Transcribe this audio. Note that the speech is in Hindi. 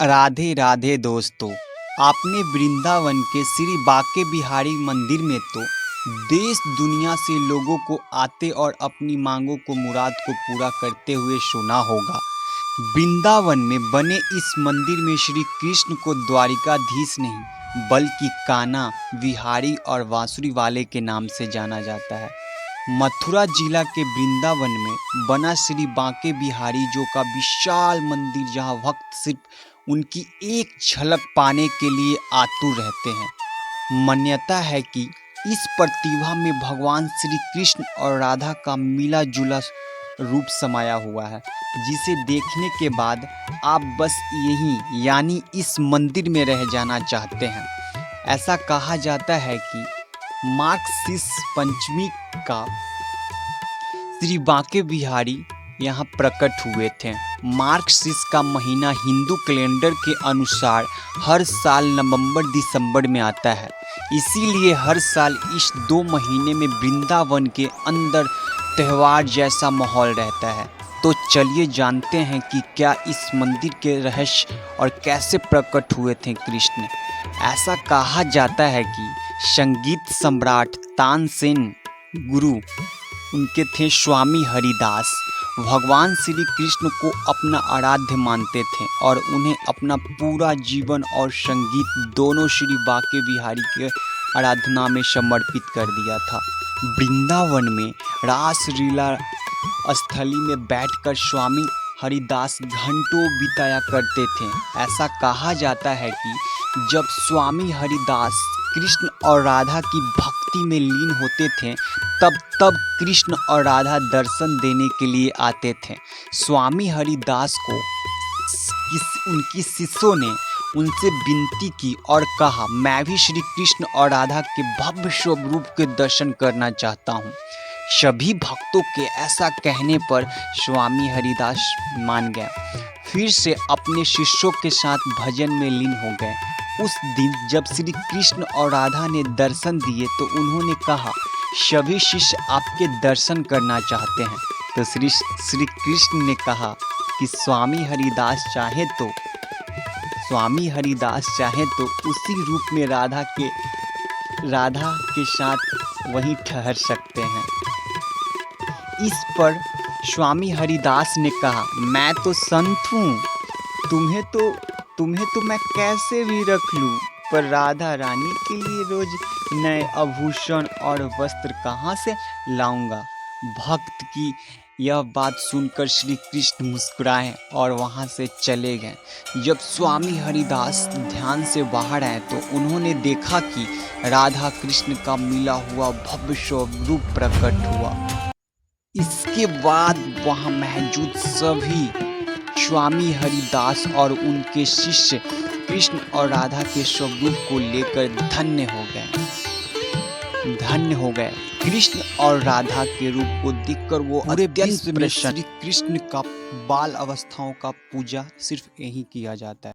राधे राधे दोस्तों। आपने वृंदावन के श्री बांके बिहारी मंदिर में तो देश दुनिया से लोगों को आते और अपनी मांगों को मुराद को पूरा करते हुए सुना होगा। वृंदावन में बने इस मंदिर में श्री कृष्ण को द्वारिकाधीश नहीं बल्कि कान्हा, बिहारी और बांसुरी वाले के नाम से जाना जाता है। मथुरा जिला के वृंदावन में बना श्री बांके बिहारी जो का विशाल मंदिर, जहां भक्त सिर्फ उनकी एक झलक पाने के लिए आतुर रहते हैं। मान्यता है कि इस प्रतिभा में भगवान श्री कृष्ण और राधा का मिला जुला रूप समाया हुआ है, जिसे देखने के बाद आप बस यहीं यानी इस मंदिर में रह जाना चाहते हैं। ऐसा कहा जाता है कि मार्गशीर्ष पंचमी का श्री बांके बिहारी यहाँ प्रकट हुए थे। मार्गशीर्ष का महीना हिंदू कैलेंडर के अनुसार हर साल नवंबर दिसंबर में आता है। इसीलिए हर साल इस 2 महीने में वृंदावन के अंदर त्यौहार जैसा माहौल रहता है। तो चलिए जानते हैं कि क्या इस मंदिर के रहस्य और कैसे प्रकट हुए थे कृष्ण। ऐसा कहा जाता है कि संगीत सम्राट तानसेन गुरु उनके थे स्वामी हरिदास। भगवान श्री कृष्ण को अपना आराध्य मानते थे और उन्हें अपना पूरा जीवन और संगीत दोनों श्री बांके बिहारी के आराधना में समर्पित कर दिया था। वृंदावन में रास लीला स्थली में बैठकर स्वामी हरिदास घंटों बिताया करते थे। ऐसा कहा जाता है कि जब स्वामी हरिदास कृष्ण और राधा की भक्ति में लीन होते थे तब कृष्ण और राधा दर्शन देने के लिए आते थे। स्वामी हरिदास को उनकी शिष्यों ने उनसे विनती की और कहा, मैं भी श्री कृष्ण और राधा के भव्य स्वरूप के दर्शन करना चाहता हूँ। सभी भक्तों के ऐसा कहने पर स्वामी हरिदास मान गए। फिर से अपने शिष्यों के साथ भजन में लीन हो गए। उस दिन जब श्री कृष्ण और राधा ने दर्शन दिए तो उन्होंने कहा, सभी शिष्य आपके दर्शन करना चाहते हैं। तो श्री कृष्ण ने कहा कि स्वामी हरिदास चाहे तो उसी रूप में राधा के साथ वहीं ठहर सकते हैं। इस पर स्वामी हरिदास ने कहा, मैं तो संत हूँ, तुम्हें तो मैं कैसे भी रख लूँ, पर राधा रानी के लिए रोज नए आभूषण और वस्त्र कहाँ से लाऊंगा। भक्त की यह बात सुनकर श्री कृष्ण मुस्कुराए और वहाँ से चले गए। जब स्वामी हरिदास ध्यान से बाहर आए तो उन्होंने देखा कि राधा कृष्ण का मिला हुआ भव्य स्वरूप प्रकट हुआ। इसके बाद वहाँ मौजूद सभी स्वामी हरिदास और उनके शिष्य कृष्ण और राधा के स्वरूप को लेकर धन्य हो गए। कृष्ण और राधा के रूप को देखकर वो अत्यंत प्रसन्न। श्री कृष्ण का बाल अवस्थाओं का पूजा सिर्फ यही किया जाता है।